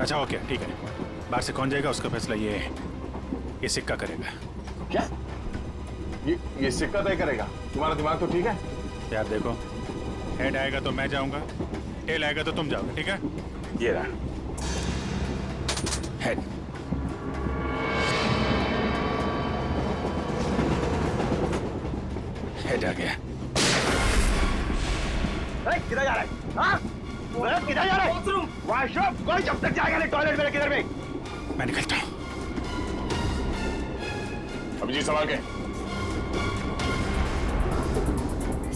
अच्छा ओके ठीक है, बाहर से कौन जाएगा उसका फैसला ये सिक्का करेगा। क्या? ये सिक्का तय करेगा? तुम्हारा दिमाग तो ठीक है यार देखो, हेड आएगा तो मैं जाऊंगा, टेल आएगा तो तुम जाओगे, ठीक है? ये रहा हेड। हेड आ गया। किधर जा रहा है? हाँ? किधर जा रहा है? वॉशरूम। कोई जब तक जाएगा नहीं टॉयलेट में, किधर में? मैं निकलता हूं। अभिजीत संभाल के।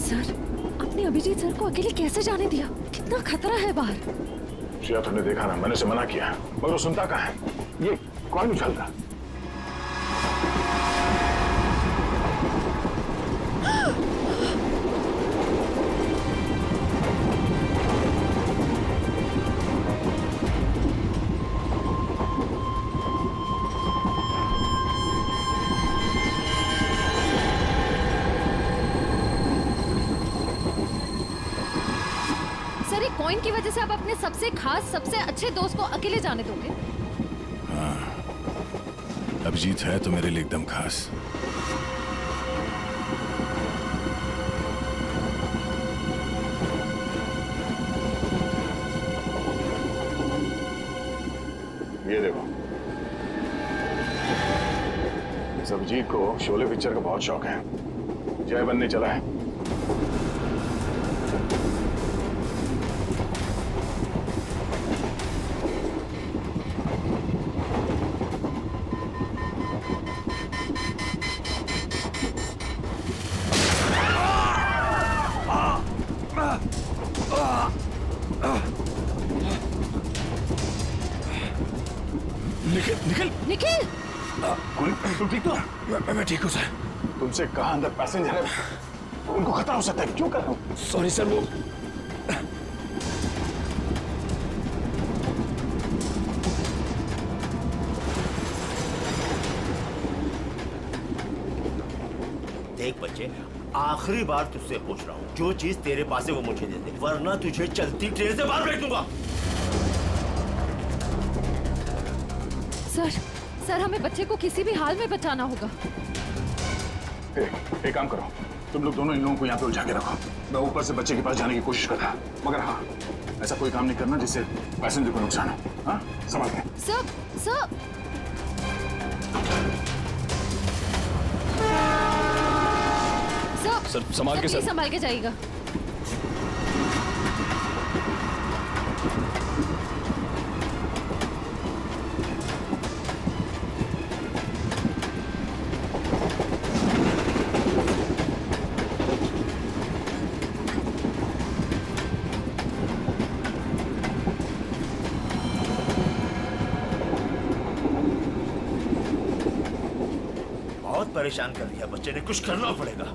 सर, आपने अभिजीत सर को अकेले कैसे जाने दिया? कितना खतरा है बाहर। श्रेया, तुमने देखा ना, मैंने उसे मना किया मगर वो सुनता कहाँ है? ये कौन उछलता? सर, एक कॉइन की वजह से आप अपने सबसे खास, सबसे अच्छे दोस्त को अकेले जाने दोगे? अभिजीत है तो मेरे लिए एकदम खास। ये देखो, इस अभिजीत को शोले पिक्चर का बहुत शौक है, जय बनने चला है। निखिल निखिल निखिल! तुम ठीक तो? मैं ठीक हूँ सर। तुमसे कहा अंदर पैसेंजर है, उनको खतरा हो सकता है, क्यों कर रहे हो? सॉरी सर, वो देख बच्चे, आखिरी बार तुझसे पूछ रहा हूँ, जो चीज तेरे पास है वो मुझे दे दे, वरना तुझे चलती ट्रेन से बाहर फेंक दूंगा। सर, हमें बच्चे को किसी भी हाल में बचाना होगा। एक काम करो, तुम लोग दोनों इन लोगों को यहाँ पे उलझा के रखो, मैं ऊपर से बच्चे के पास जाने की कोशिश करता, मगर हाँ, ऐसा कोई काम नहीं करना जिससे पैसेंजर को नुकसान हो। हाँ, संभाल के। सर, सर संभाल के, सर संभाल के जाइएगा। बहुत परेशान कर दिया बच्चे ने, कुछ करना पड़ेगा।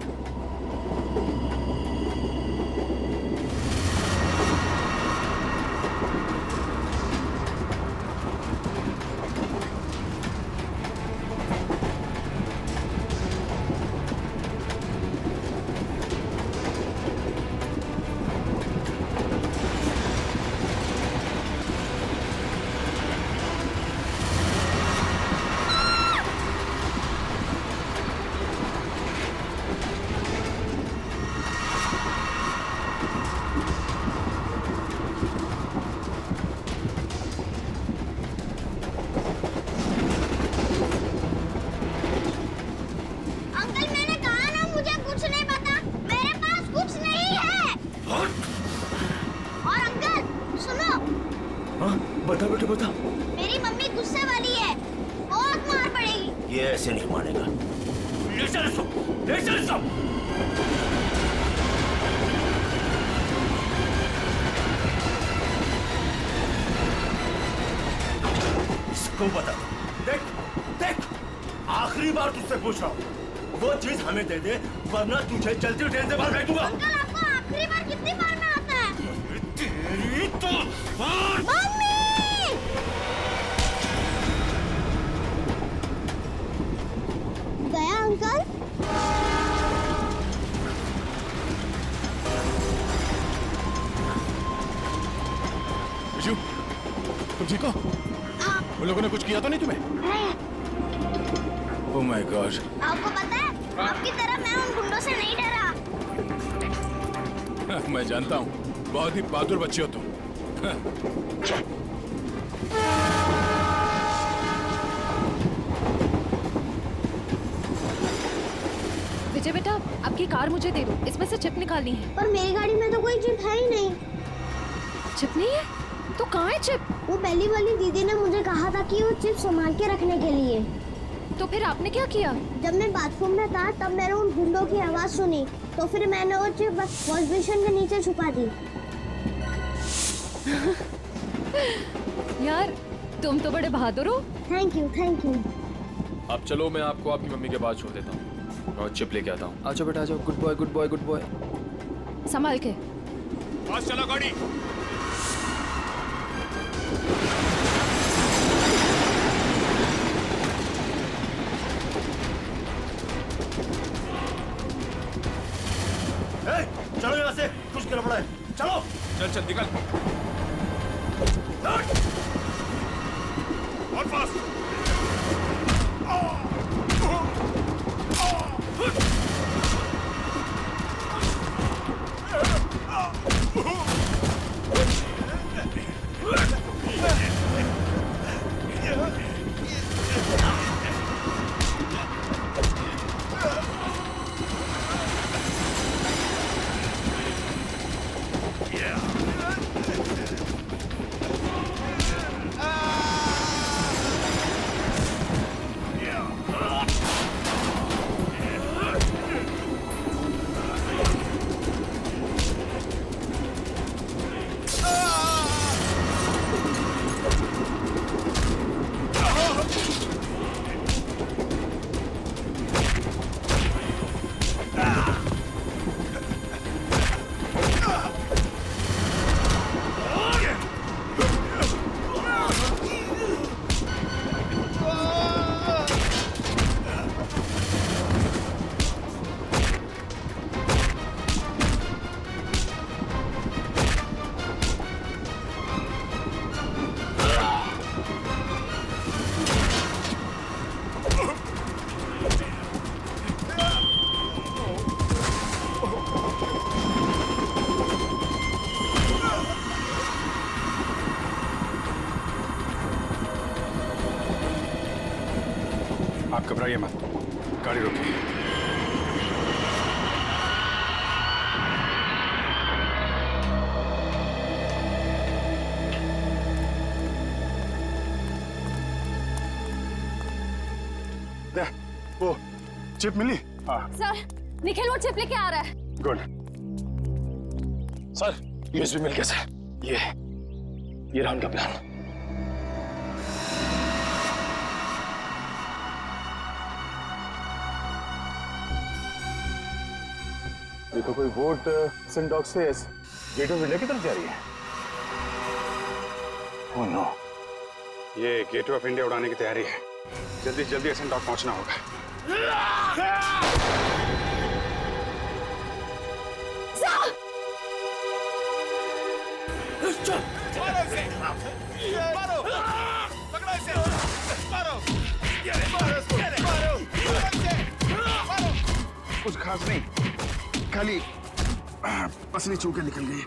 बता बेटा बता। मेरी मम्मी गुस्से वाली है, बहुत मार पड़ेगी। ये ऐसे नहीं मानेगा। ले चल इसको, ले चल इसको। इसको बता, देख देख, आखिरी बार तुझसे पूछ रहा हूँ, वो चीज हमें दे दे, वरना तुझे चलती ट्रेन से बाहर फेंक दूंगा। अंकल, आपको आखिरी बार कितनी बार में आता है? तेरी तो मम्मी! गया अंकल? विशु, तुम ठीक हो? उन लोगों ने कुछ किया तो नहीं तुम्हें? नहीं, ओह माय गॉड। आपको पता है आपकी तरह मैं उन गुंडों से नहीं डरा। मैं जानता हूँ, बहुत ही बहादुर बच्चे हो तुम। विजय बेटा, आपकी कार मुझे दे दो, इसमें से चिप निकालनी है। पर मेरी गाड़ी में तो कोई चिप है ही नहीं। चिप नहीं है? तो कहाँ है चिप? वो पहली वाली दीदी ने मुझे कहा था कि वो चिप संभाल के रखने के लिए। तो फिर आपने क्या किया? जब मैं बाथरूम में था तब मैंने उन गुंडों की आवाज सुनी, तो फिर मैंने वो चिप वॉश बेसिन के नीचे छुपा दी। यार, तुम तो बड़े बहादुर हो। Thank you, thank you. अब चलो, मैं आपको आपकी मम्मी के पास छोड़ देता हूँ और चिप लेके आता हूँ। आ जाओ बेटा, आ जाओ। Good boy, good boy, good boy. संभाल के। पास चला गाड़ी। चलो यहाँ से, कुछ गड़बड़ है। चलो। चल चल निकल। और फास्ट। आप घबराइए मत, गाड़ी रोकिए। वो चिप मिली? हाँ। सर, निखिल वो चिप लेके आ रहा है। गुड। सर, यूएसबी मिल गया सर। ये रहा उनका प्लान। ये तो कोई बोट सिंडॉक से गेट ऑफ इंडिया की तरफ जा रही है। ओह नो, ये गेटवे ऑफ इंडिया उड़ाने की तैयारी है। जल्दी जल्दी एसन डॉक पहुंचना होगा। कुछ खास नहीं, खाली पसली चूके निकल गई।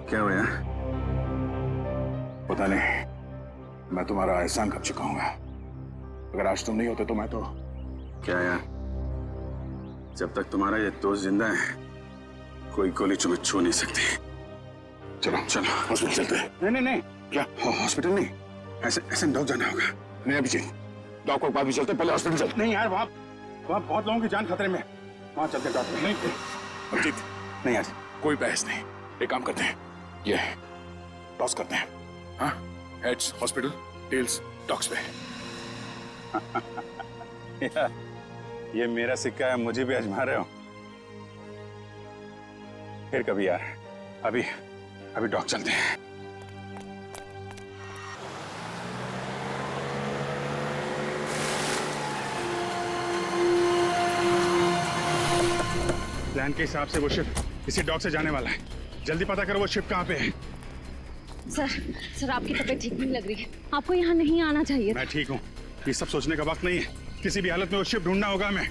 क्या हुआ? पता नहीं, मैं तुम्हारा एहसान कब चुकाऊंगा। अगर आज तुम नहीं होते तो मैं तो क्या यार, जब तक तुम्हारा ये दोस्त जिंदा है कोई गोली तुम्हें छू नहीं सकती। चलो चलो हॉस्पिटल चलते हैं। नहीं नहीं नहीं, क्या हॉस्पिटल नहीं, ऐसे डॉग जाना होगा। नहीं अभिजीत, डॉग को बाद भी चलते, पहले हॉस्पिटल चलते। नहीं यार, वहाँ बहुत लोगों की जान खतरे में, वहाँ चलते डॉक्टर। नहीं अभिजीत, नहीं यार, कोई बहस नहीं। एक काम करते हैं, ये टॉस करते हैं। हाँ, हेड्स हॉस्पिटल, टेल्स डॉग्स पे। ये मेरा सिक्का है, मुझे भी आजमा रहे हो। फिर कभी यार, अभी डॉग चलते हैं। प्लान के हिसाब से वो शिप इसी डॉक से जाने वाला है। जल्दी पता करो वो शिप कहाँ पे है। सर आपकी तबीयत ठीक नहीं लग रही है, आपको यहाँ नहीं आना चाहिए। मैं ठीक हूँ, ये सब सोचने का वक्त नहीं है। किसी भी हालत में वो शिप ढूंढना होगा हमें।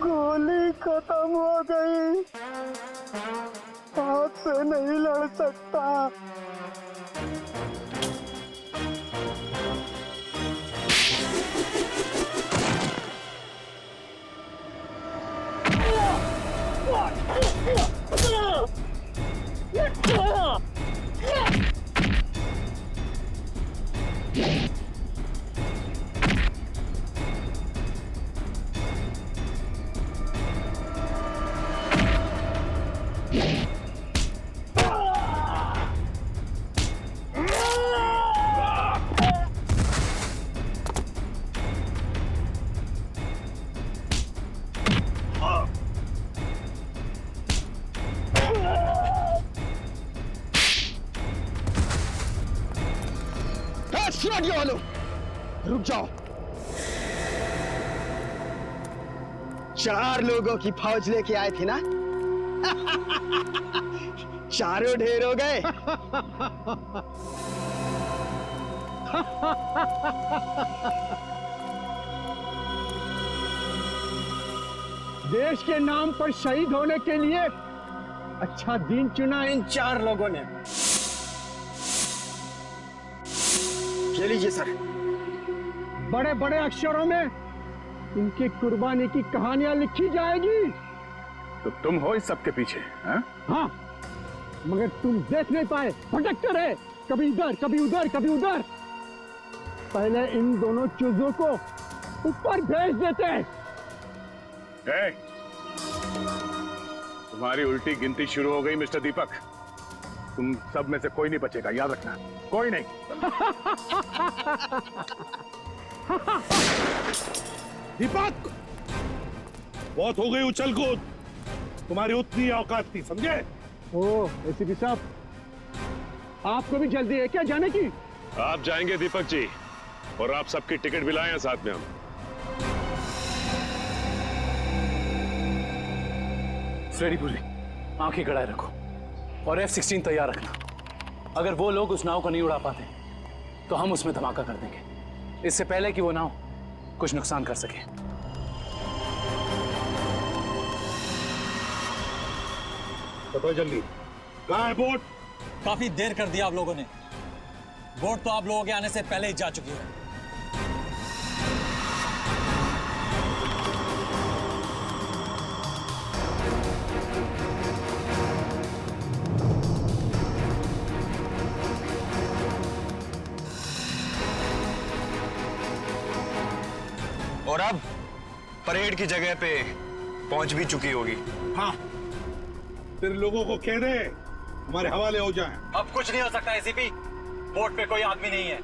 गोली खत्म हो गई, हाथ से नहीं लड़ सकता। रुक जाओ। 4 लोगों की फौज लेके आए थे ना? चारों ढेर हो गए। देश के नाम पर शहीद होने के लिए अच्छा दिन चुना इन 4 लोगों ने। ये लीजिए सर, बड़े बड़े अक्षरों में इनकी कुर्बानी की कहानियां लिखी जाएगी। तो तुम हो इस सब के पीछे? हाँ, मगर तुम देख नहीं पाए, भटकते रहे, कभी इधर कभी उधर कभी उधर। पहले इन दोनों चूजों को ऊपर भेज देते। तुम्हारी उल्टी गिनती शुरू हो गई मिस्टर दीपक। तुम सब में से कोई नहीं बचेगा, याद रखना, कोई नहीं। दीपक, बहुत हो गई उछल कूद, तुम्हारी उतनी औकात थी, समझे? ओ एसीपी साहब, आपको भी जल्दी है क्या जाने की? आप जाएंगे दीपक जी, और आप सबकी टिकट भी लाए हैं साथ में हम। फ्रेडी पुरी, आंखें गड़ाए रखो और F-16 तैयार रखना। अगर वो लोग उस नाव को नहीं उड़ा पाते तो हम उसमें धमाका कर देंगे, इससे पहले कि वो नाव कुछ नुकसान कर सके। बताओ जल्दी, कहाँ है बोट? काफी देर कर दिया आप लोगों ने। बोट तो आप लोगों के आने से पहले ही जा चुकी है। और अब परेड की जगह पे पहुंच भी चुकी होगी। हाँ, फिर लोगों को कह दे हमारे हवाले हो जाएं। अब कुछ नहीं हो सकता एसीपी, बोट पे कोई आदमी नहीं है।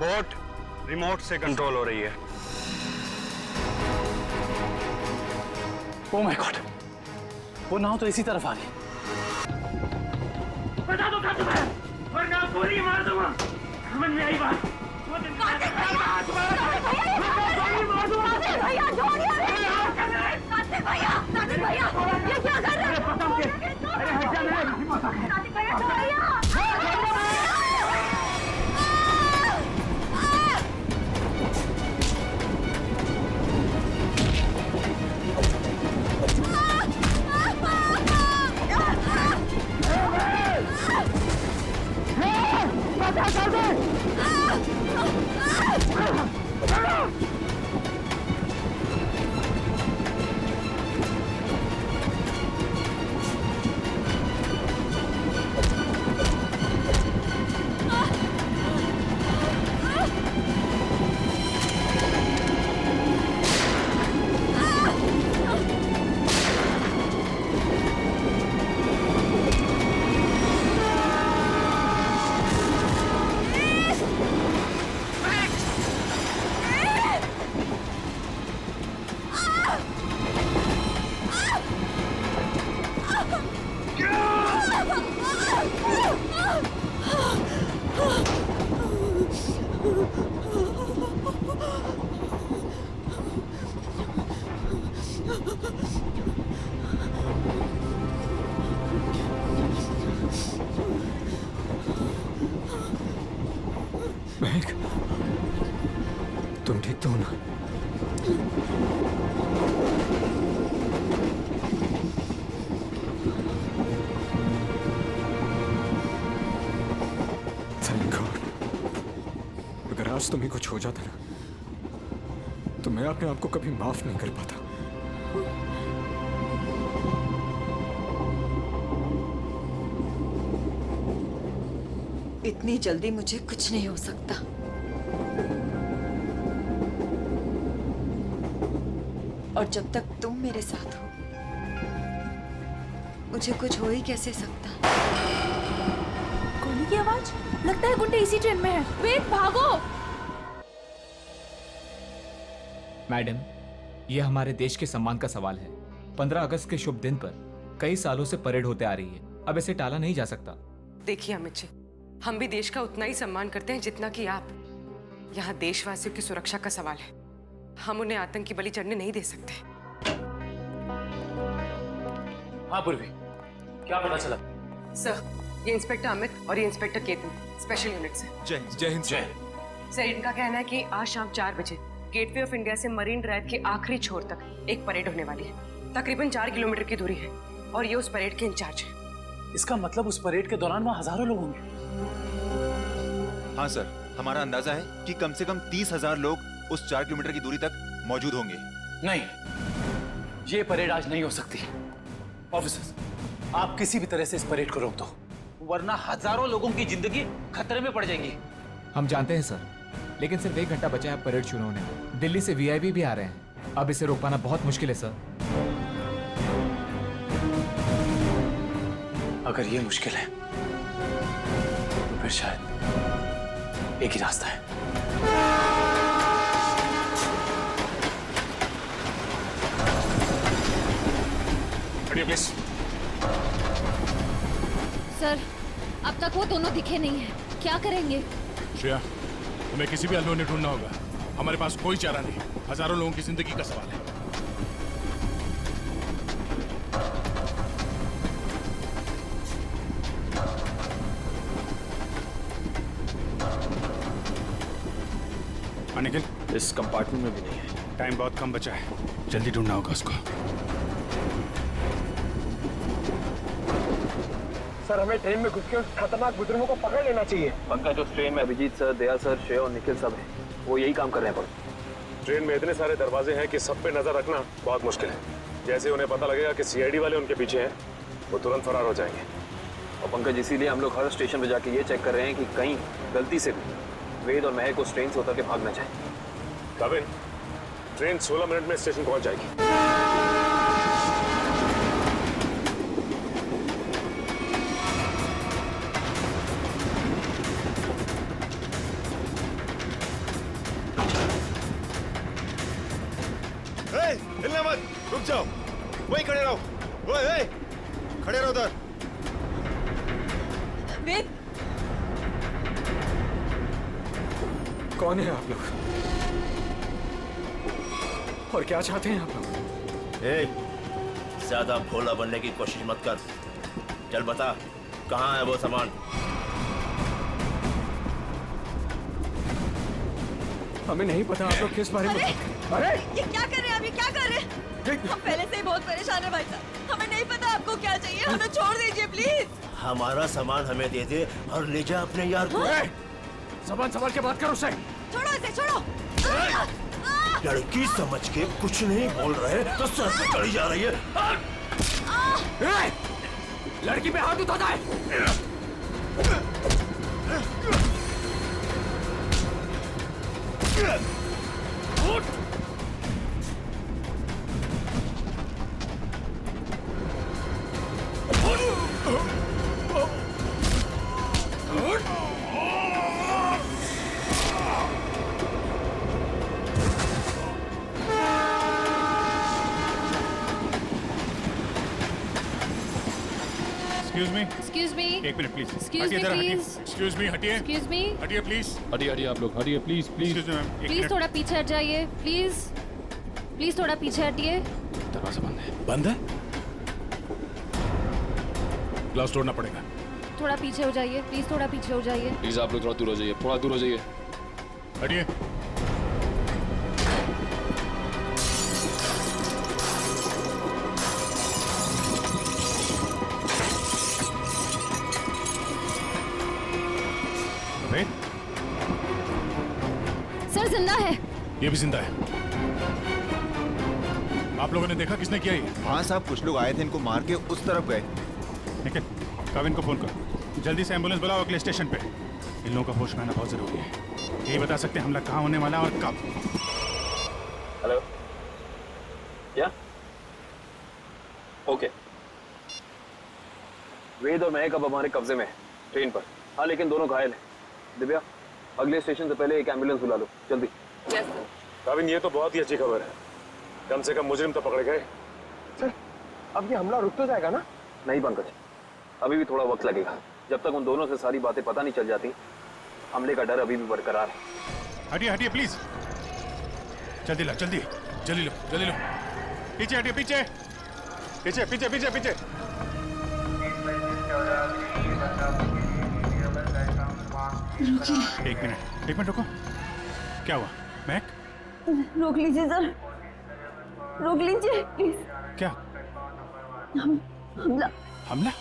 बोट रिमोट से कंट्रोल हो रही है। ओह माय गॉड, वो नाव तो इसी तरफ आ रही है। बता दो कहाँ तुम्हें, वरना गोली मार दूंगा। समझ में आई बात? भैया ये क्या कर रहे हैं? अरे हट जा। महक, तुम ठीक तो हो ना? Thank God. अगर आज तुम्हें कुछ हो जाता ना, तो मैं अपने आप को कभी माफ नहीं कर पाता। इतनी जल्दी मुझे कुछ नहीं हो सकता। और जब तक तुम मेरे साथ हो, मुझे कुछ हो ही कैसे सकता। गोली की आवाज, लगता है गुंडे इसी ट्रेन में है। वेद भागो। मैडम, यह हमारे देश के सम्मान का सवाल है। 15 अगस्त के शुभ दिन पर कई सालों से परेड होते आ रही है, अब इसे टाला नहीं जा सकता। देखिए अमित जी, हम भी देश का उतना ही सम्मान करते हैं जितना कि आप। यहाँ देशवासियों की सुरक्षा का सवाल है, हम उन्हें आतंकी बलि चढ़ने नहीं दे सकते। हाँ पूर्वी, क्या पता चला? सर, ये इंस्पेक्टर अमित और ये इंस्पेक्टर केतन, स्पेशल यूनिट से। जय हिंद। जय हिंद। जय। सर, इनका कहना है कि आज शाम 4 बजे गेटवे ऑफ इंडिया से मरीन ड्राइव के आखिरी छोर तक एक परेड होने वाली है। तकरीबन 4 किलोमीटर की दूरी है और ये उस परेड के इंचार्ज है। इसका मतलब उस परेड के दौरान वहाँ हजारों लोग होंगे। हाँ सर, हमारा अंदाजा है कि कम से कम 30,000 लोग उस 4 किलोमीटर की दूरी तक मौजूद होंगे। नहीं, ये परेड आज नहीं हो सकती। ऑफिसर्स, आप किसी भी तरह से इस परेड को रोक दो, वरना हजारों लोगों की जिंदगी खतरे में पड़ जाएगी। हम जानते हैं सर, लेकिन सिर्फ 1 घंटा बचा है परेड शुरू होने में। दिल्ली से वीआईपी भी आ रहे हैं, अब इसे रोक पाना बहुत मुश्किल है सर। अगर ये मुश्किल है, तो फिर शायद एक ही रास्ता है। प्लीज। सर, अब तक वो दोनों दिखे नहीं हैं। क्या करेंगे? श्रेया, तुम्हें किसी भी हाल में ढूंढना होगा। हमारे पास कोई चारा नहीं, हजारों लोगों की जिंदगी का सवाल है। निखिल, इस कंपार्टमेंट में भी नहीं है। टाइम बहुत कम बचा है, जल्दी ढूंढना होगा उसको। सर हमें ट्रेन में घुस के उस खतरनाक बुजुर्गों को पकड़ लेना चाहिए। पंकज, उस ट्रेन में अभिजीत सर, दया सर, श्रेय और निखिल सब है। वो यही काम कर रहे हैं। पर ट्रेन में इतने सारे दरवाजे हैं कि सब पे नजर रखना बहुत मुश्किल है। जैसे उन्हें पता लगेगा कि सीआईडी वाले उनके पीछे हैं, वो तुरंत फरार हो जाएंगे। और पंकज, इसीलिए हम लोग हर स्टेशन पे जाके ये चेक कर रहे हैं कि कहीं गलती से भी वेद और महक उस ट्रेन से उतर के भाग ना जाए। कविन, ट्रेन 16 मिनट में स्टेशन पहुंच जाएगी। हिलना मत, रुक जाओ, वहीं खड़े रहो। ओए, खड़े रहो उधर। वेद, कौन है आप लोग और क्या चाहते हैं आप लोग? ज्यादा भोला बनने की कोशिश मत कर। चल बता, कहाँ है वो सामान? हमें नहीं पता आप लोग किस बारे में। अरे ये क्या कर रहे हैं? आप ये क्या कर रहे हैं? हम पहले से ही बहुत परेशान है भाई साहब। हमें नहीं पता आपको क्या चाहिए, हमें छोड़ दीजिए प्लीज। हमारा सामान हमें दे दे और ले जा अपने यार को। सामान संभाल के बात करो उससे। छोड़ो इसे, छोड़ो। लड़की समझ के कुछ नहीं बोल रहे तो सर पे चढ़ी जा रही है। लड़की पे हाथ उठाता है। Excuse me. एक minute please. Excuse me, please. Excuse me, हटिए। Excuse me. हटिए प्लीज। हटिए आप लोग, हटिए प्लीज प्लीज। प्लीज थोड़ा पीछे हट जाइए, प्लीज। प्लीज थोड़ा पीछे हटिए। दरवाजा बंद है। बंद है? ग्लास तोड़ना पड़ेगा। थोड़ा पीछे हो जाइए, प्लीज थोड़ा पीछे हो जाइए। प्लीज आप लोग थोड़ा दूर हो जाइए, थोड़ा दूर हो जाइए। हटिए। सर जिंदा है। ये भी जिंदा है। आप लोगों ने देखा किसने किया ये? हाँ साहब, कुछ लोग आए थे, इनको मार के उस तरफ गए। निखिल, कविन को फोन कर, जल्दी से एम्बुलेंस बुलाओ अगले स्टेशन पे। इन लोगों का होश में आना बहुत जरूरी है। यही बता सकते हैं हमला कहाँ होने वाला है और कब। हेलो, क्या? ओके। वेद और महक अब हमारे कब्जे में है, ट्रेन पर। हाँ, लेकिन दोनों घायल हैं। दिव्या, अगले स्टेशन से पहले एक एम्बुलेंस बुला लो, जल्दी। Yes sir. कविन, ये तो बहुत ही अच्छी खबर है। कम से कम मुजरिम तो पकड़े गए। सर, अब ये हमला रुक तो जाएगा ना? नहीं पंकज, अभी भी थोड़ा वक्त लगेगा। जब तक उन दोनों से सारी बातें पता नहीं चल जाती, हमले का डर अभी भी बरकरार है। हटिए हटिए प्लीज, जल्दी लो जल्दी, जल्दी लो जल्दी लो। पीछे हटिए, पीछे पीछे पीछे पीछे पीछे। एक मिनट रुको। क्या हुआ महक? रोक लीजिए सर, रोक लीजिए प्लीज। क्या? हमला। हमला?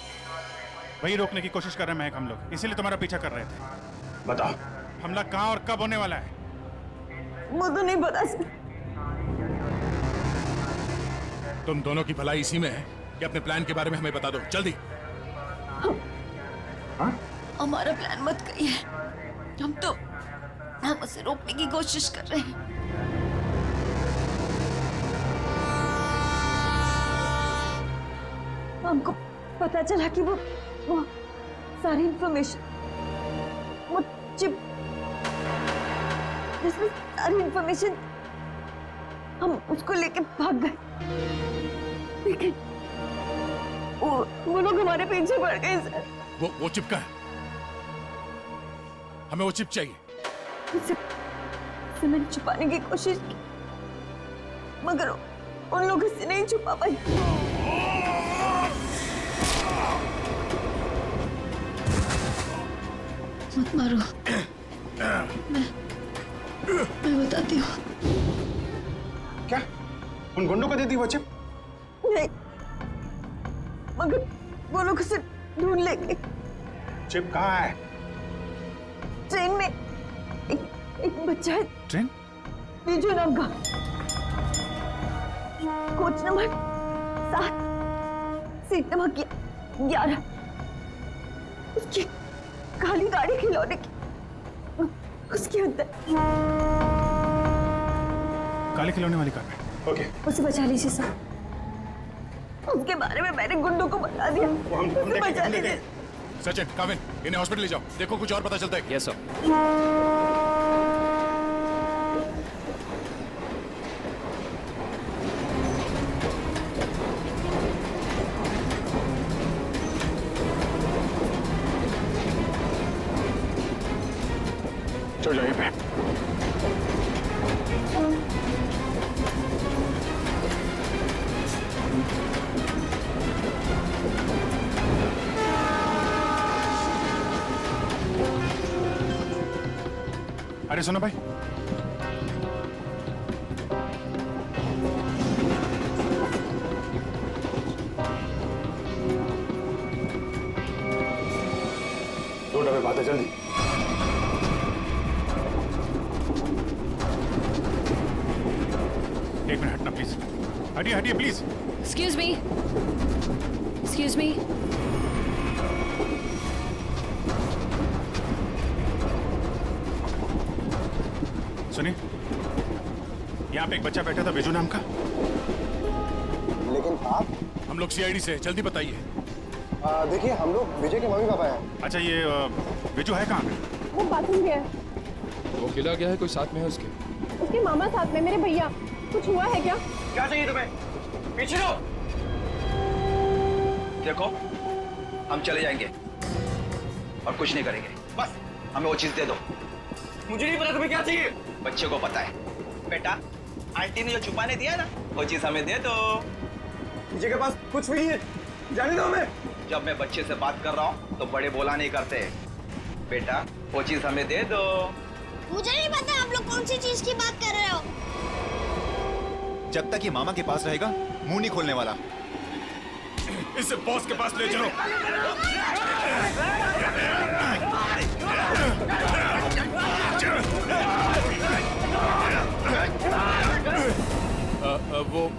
वही रोकने की कोशिश कर रहे हैं महक हम लोग, इसीलिए तुम्हारा पीछा कर रहे थे। बताओ हमला कहाँ और कब होने वाला है? वो तो नहीं पता सर। तुम दोनों की भलाई इसी में है कि अपने प्लान के बारे में हमें बता दो, जल्दी। हमारा प्लान मत कहिए, हम उसे रोकने की कोशिश कर रहे हैं। हमको पता चला कि वो सारी इंफॉर्मेशन, वो चिप जिसमें सारी इंफॉर्मेशन, हम उसको लेके भाग गए। लेकिन वो लोग हमारे पीछे पड़ गए सर। वो चिप का है, हमें वो चिप चाहिए। उसे मैंने छुपाने की कोशिश की, मगर उन लोगों से नहीं छुपा पाई। मत मारो, मैं बताती हूँ। क्या उन गुंडों को दे दी वो चिप? नहीं, मगर वो लोग उसे ढूंढ लेंगे। चिप कहाँ है? ट्रेन में एक बच्चा है। ट्रेन? बीजू नाम का, कोच नंबर 7, सीट नंबर 11। उसकी काली गाड़ी खिलौने की उसके अंदर। काले खिलौने वाली कार में। ओके। उसे बचा लीजिए सर। उसके बारे में मैंने गुंडों को बता दिया। उसे बचा लीजिए। सचिन, काविन, इन्हें हॉस्पिटल ले जाओ। देखो कुछ और पता चलता है। Yes sir. चल जाइए पे। अरे सुनो भाई, दो डब्बे बातें जल्दी। एक मिनट हटना प्लीज। हटिए हटिए please. Excuse me. Excuse me. सुनिए, यहाँ पे एक बच्चा बैठा था बिजू नाम का। लेकिन आप? हम लोग सीआईडी से, जल्दी बताइए। देखिए, हम लोग विजय के मम्मी पापा हैं। अच्छा, ये बिजू है कहाँ पे? वो बाथरूम गया है। वो अकेला गया है, कोई साथ में है उसके? उसके मामा साथ में, मेरे भैया। कुछ हुआ है क्या? क्या चाहिए तुम्हें? पीछे लो। देखो, हम चले जाएंगे और कुछ नहीं करेंगे। बस हमें वो चीज दे दो। मुझे नहीं पता तुम्हें क्या चाहिए। बच्चे को पता है। बेटा, आंटी ने जो छुपाने दिया ना, वो चीज हमें दे दो। विजय के पास कुछ भी नहीं है, जाने दो हमें। जब मैं बच्चे से बात कर रहा हूँ तो बड़े बोला नहीं करते। बेटा, वो चीज हमें दे दो। मुझे नहीं पता आप लोग कौन सी चीज की बात कर रहे हो। जब तक ये मामा के पास रहेगा, मुंह नहीं खोलने वाला। इसे बॉस के पास ले चलो।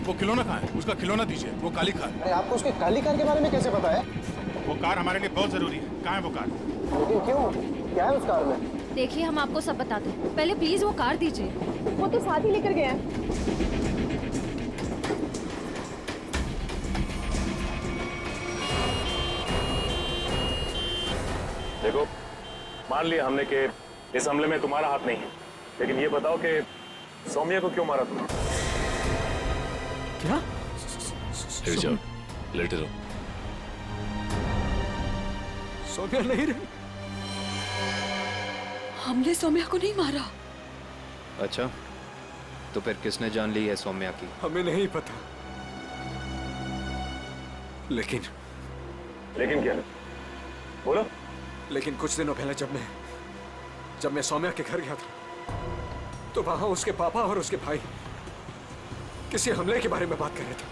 वो खिलौना कहाँ है? उसका खिलौना दीजिए। वो काली कार। अरे आपको उसके काली कार के बारे में कैसे पता है? वो कार हमारे लिए बहुत जरूरी है। कहाँ है वो कार? लेकिन क्यों? क्या है उस कार में? देखिए, हम आपको सब बताते हैं। पहले प्लीज वो कार दीजिए। वो तो साथ ही लेकर गया है। देखो, मान लिया हमने कि इस हमले में तुम्हारा हाथ नहीं है, लेकिन ये बताओ कि सौम्या को क्यों मारा तुमने? क्या? लेट जाओ, लेटे रहो। सौम्या नहीं रही। हमने सौम्या को नहीं मारा। अच्छा, तो फिर किसने जान ली है सौम्या की? हमें नहीं पता। लेकिन क्या? बोलो। लेकिन कुछ दिनों पहले जब मैं सौम्या के घर गया था, तो वहां उसके पापा और उसके भाई किसी हमले के बारे में बात कर रहे थे।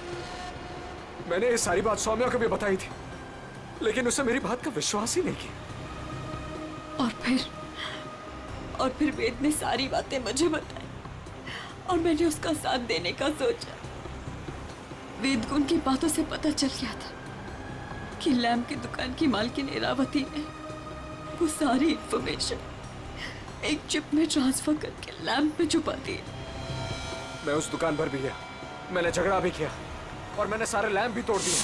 मैंने ये सारी बात सौम्या को भी बताई थी, लेकिन उसने मेरी बात का विश्वास ही नहीं किया। और फिर वेद ने सारी बातें मुझे बताई और मैंने उसका साथ देने का सोचा। वेद को उनकी बातों से पता चल गया था कि लैम्प की दुकान की मालकिन इरावती ने वो सारी इंफॉर्मेशन एक चिप में ट्रांसफर करके लैम्प में छुपा दी। मैं उस दुकान पर भी गया, मैंने झगड़ा भी किया और मैंने सारे लैम्प भी तोड़ दिए,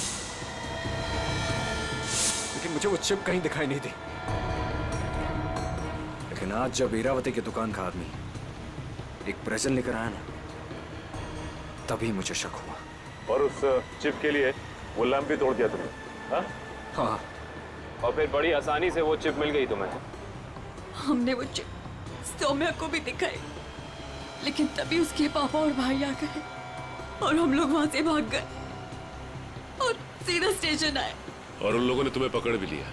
लेकिन मुझे वो चिप कहीं दिखाई नहीं दी। लेकिन आज जब इरावती की दुकान का आदमी एक प्रेजेंट लेकर आया ना, तभी मुझे शक हुआ। और उस चिप के लिए वो लैम्प भी तोड़ दिया तुमने? हाँ। और फिर बड़ी आसानी से वो चिप मिल गई तुम्हें? हमने वो चिप सौम्या को भी दिखाई, लेकिन तभी उसके पापा और भाई आ गए और हम लोग वहां से भाग गए और सीधा स्टेशन आए। और उन लोगों ने तुम्हें पकड़ भी लिया,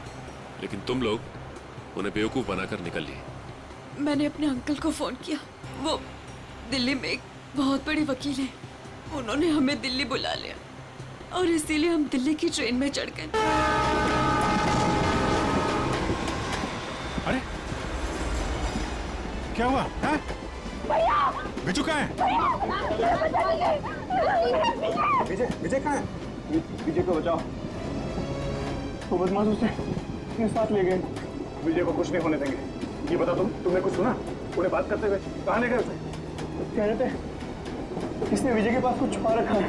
लेकिन तुम लोग उन्हें बेवकूफ बनाकर निकल लिए। मैंने अपने अंकल को फोन किया, वो दिल्ली में एक बहुत बड़े वकील हैं। उन्होंने हमें दिल्ली बुला लिया और इसीलिए हम दिल्ली की ट्रेन में चढ़ गए। क्या हुआ? हाँ? बिजू कहाँ है? विजय विजय कहाँ है? विजय को बचाओ। वो बदमाश उसे अपने साथ ले गए। विजय को कुछ नहीं होने देंगे। ये बता तुमने कुछ सुना? उन्हें बात करते हुए कहाँ ले गए उसे? कह रहे थे किसने विजय के पास कुछ छुपा रखा है।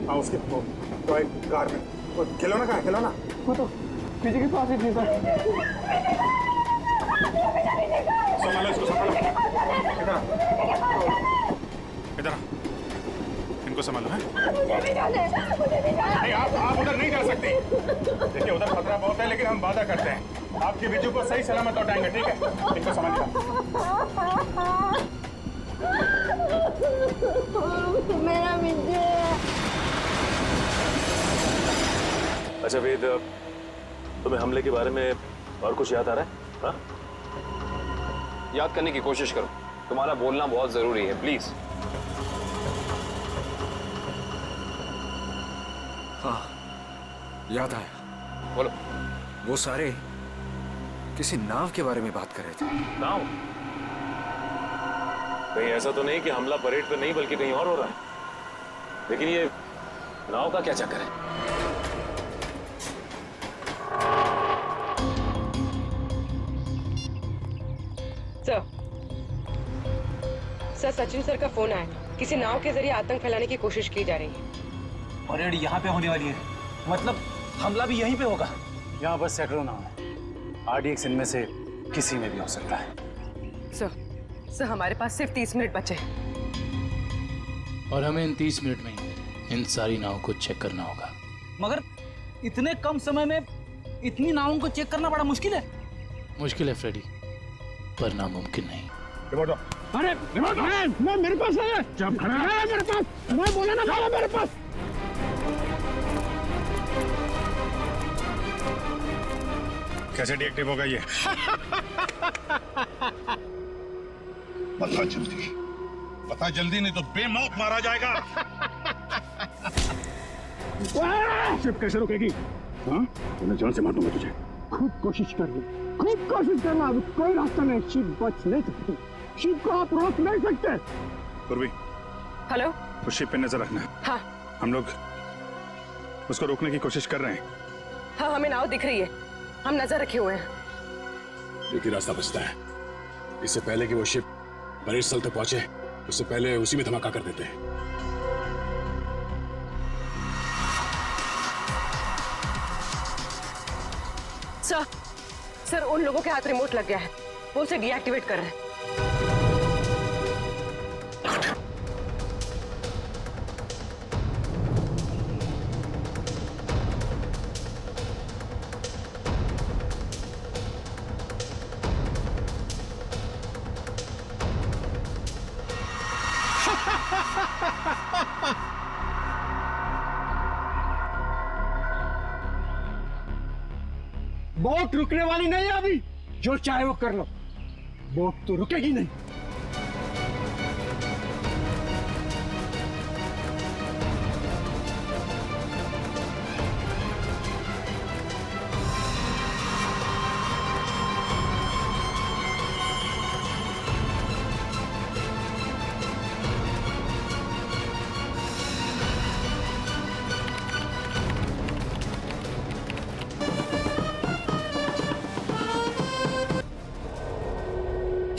हाँ उसके तो एक कार में। वो खिलौना कहाँ है? खिलौना वो तो विजय के पास ही थी सर। संभालो इसको, संभालो। इधर इनको संभालो है। नहीं आप उधर नहीं जा सकते। देखिए उधर खतरा बहुत है, लेकिन हम वादा करते हैं आपके बिजू को सही सलामत लौटाएंगे, ठीक है? इनको संभालिए। मेरा विजय। अच्छा वेद, तुम्हें हमले के बारे में और कुछ याद आ रहा है? हाँ? याद करने की कोशिश करो। तुम्हारा बोलना बहुत जरूरी है, प्लीज। हाँ, याद आया। बोलो। वो सारे किसी नाव के बारे में बात कर रहे थे। नाव? कहीं ऐसा तो नहीं कि हमला परेड पे नहीं बल्कि कहीं और हो रहा है? लेकिन ये नाव का क्या चक्कर है? सर सचिन सर का फोन आया। किसी नाव के जरिए आतंक फैलाने की कोशिश की जा रही है। परेड यहाँ पे होने वाली है, मतलब हमला भी यहीं पे होगा। यहाँ बस सैकड़ों नाव है। RDX इनमें से किसी में भी हो सकता है। सर हमारे पास सिर्फ 30 मिनट बचे हैं। और हमें इन 30 मिनट में इन सारी नावों को चेक करना होगा। मगर इतने कम समय में इतनी नावों को चेक करना बड़ा मुश्किल है। मुश्किल है फ्रेडी, पर नामुमकिन नहीं। अरे मैं मेरे पास है। जब खड़ा है मेरे पास, मैं बोला ना था मेरे पास। कैसे डीएक्टिव होगा ये? पता जल्दी नहीं तो बेमौत मारा जाएगा। शिप कैसे रुकेगी? हाँ, मैं जान से मार दूंगा तुझे। खूब कोशिश कर ली, खूब कोशिश करना। अब कोई रास्ता नहीं, शिप बच नहीं सकती। शिप को आप रोक नहीं सकते। पूर्वी, हेलो, उस शिप पे नजर रखना। हाँ। हम लोग उसको रोकने की कोशिश कर रहे हैं। हाँ, हमें नाव दिख रही है। हम नजर रखे हुए हैं। एक ही रास्ता बचता है। इससे पहले कि वो शिप परेड स्थल तक पहुंचे, उससे पहले उसी में धमाका कर देते हैं। सर उन लोगों के हाथ रिमोट लग गया है। वो उसे डीएक्टिवेट कर रहे हैं। बोट रुकने वाली नहीं है अभी। जो चाहे वो कर लो, बोट तो रुकेगी नहीं।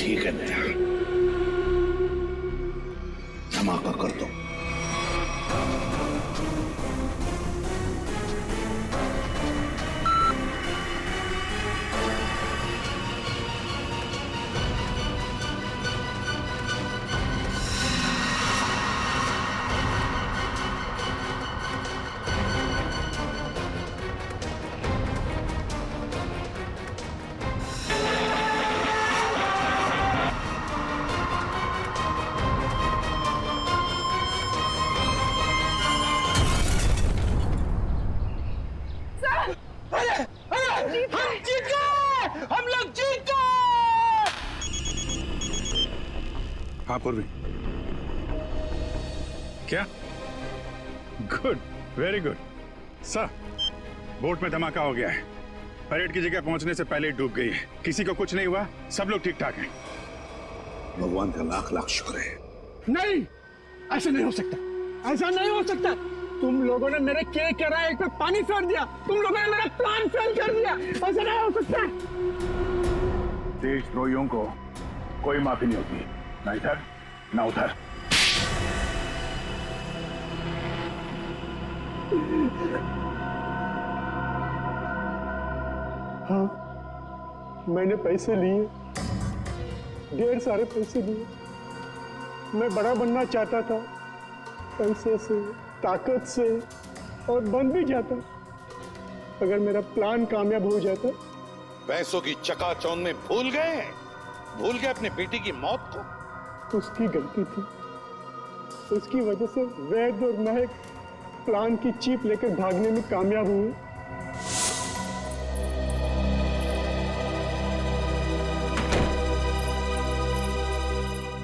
ठीक है दया, धमाका कर दो। हाँ पूर्वी, क्या? Good, very good. Sir, boat में धमाका हो गया है। परेड की जगह पहुंचने से पहले ही डूब गई है। किसी को कुछ नहीं हुआ, सब लोग ठीक ठाक हैं। भगवान का लाख लाख शुक्र है। नहीं, ऐसा नहीं हो सकता, ऐसा नहीं हो सकता। तुम लोगों ने मेरे के किराए पे पानी फेर दिया, तुम लोगों ने मेरा प्लान फेल कर दिया, ऐसा नहीं हो सकता। देशद्रोहियों को कोई माफी नहीं होती, ना इधर ना उधर। हाँ, मैंने पैसे लिए, ढेर सारे पैसे लिए। मैं बड़ा बनना चाहता था, पैसे से, ताकत से, और बन भी जाता अगर मेरा प्लान कामयाब हो जाता। पैसों की चकाचौंध में भूल गए अपने बेटी की मौत को। उसकी गलती थी, उसकी वजह से वैद और महक प्लान की चीप लेकर भागने में कामयाब हुए।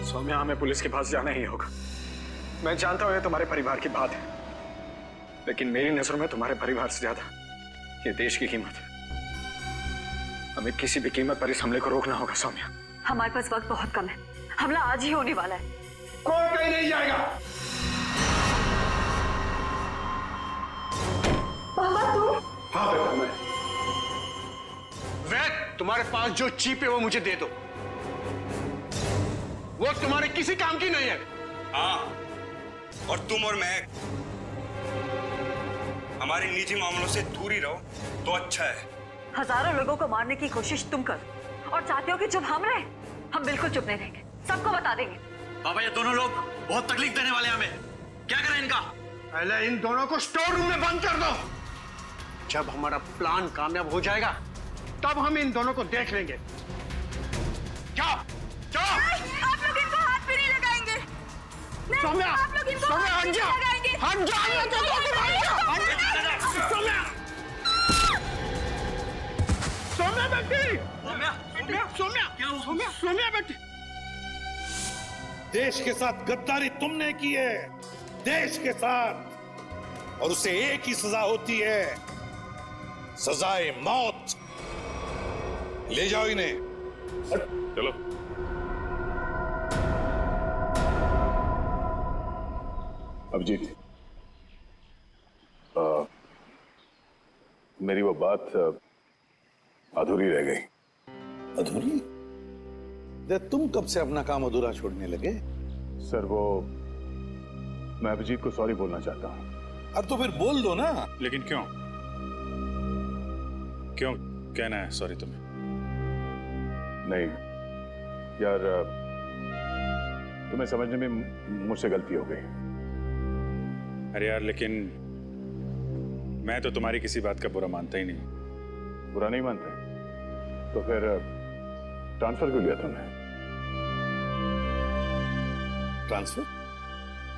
सौम्या, हमें पुलिस के पास जाना ही होगा। मैं जानता हूं ये तुम्हारे परिवार की बात है, लेकिन मेरी नजरों में तुम्हारे परिवार से ज्यादा ये देश की कीमत है। हमें किसी भी कीमत पर इस हमले को रोकना होगा सौम्या। हमारे पास वक्त बहुत कम है, हमला आज ही होने वाला है। कोई कहीं नहीं जाएगा। पापा तू? हाँ बेटा, मैं। वैद, तुम्हारे पास जो चीप है वो मुझे दे दो। वो तुम्हारे किसी काम की नहीं है। हाँ, और तुम और मैं हमारे निजी मामलों से दूर ही रहो तो अच्छा है। हजारों लोगों को मारने की कोशिश तुम कर और चाहते हो कि जब हम रहे, हम बिल्कुल चुप नहीं रहेंगे, सबको बता देंगे। बाबा, ये दोनों लोग बहुत तकलीफ देने वाले हैं हमें। क्या करें इनका? पहले इन दोनों को स्टोर रूम में बंद कर दो। जब हमारा प्लान कामयाब हो जाएगा तब हम इन दोनों को देख लेंगे। जाओ जाओ। आप लोग इनको हाथ भी नहीं लगाएंगे। सौम्या, आप लोग इनको सौम्या, हाथ हट भी जा, नहीं लगाएंगे। हट जा, हट जा, सौम्या, सौम्या बेटी, सौम्या, क्या हुआ? सौम्या बेटी। देश के साथ गद्दारी तुमने की है, देश के साथ, और उसे एक ही सजा होती है, सजाए मौत। ले जाओ इन्हें। चलो। अभिजीत, मेरी वो बात अधूरी रह गई। अधूरी? तुम कब से अपना काम अधूरा छोड़ने लगे? सर, वो मैं अभिजीत को सॉरी बोलना चाहता हूँ। अब तो फिर बोल दो ना। लेकिन क्यों क्यों कहना है सॉरी तुम्हें? नहीं यार, तुम्हें समझने में मुझसे गलती हो गई। अरे यार, लेकिन मैं तो तुम्हारी किसी बात का बुरा मानता ही नहीं। बुरा नहीं मानते तो फिर ट्रांसफर क्यों लिया तुमने? ट्रांसफर?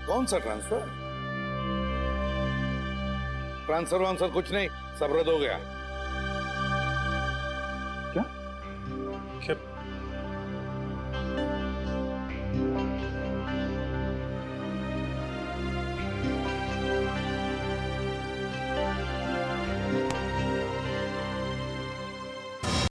कौन सा ट्रांसफर? ट्रांसफर वांसफर कुछ नहीं, सब रद्द हो गया।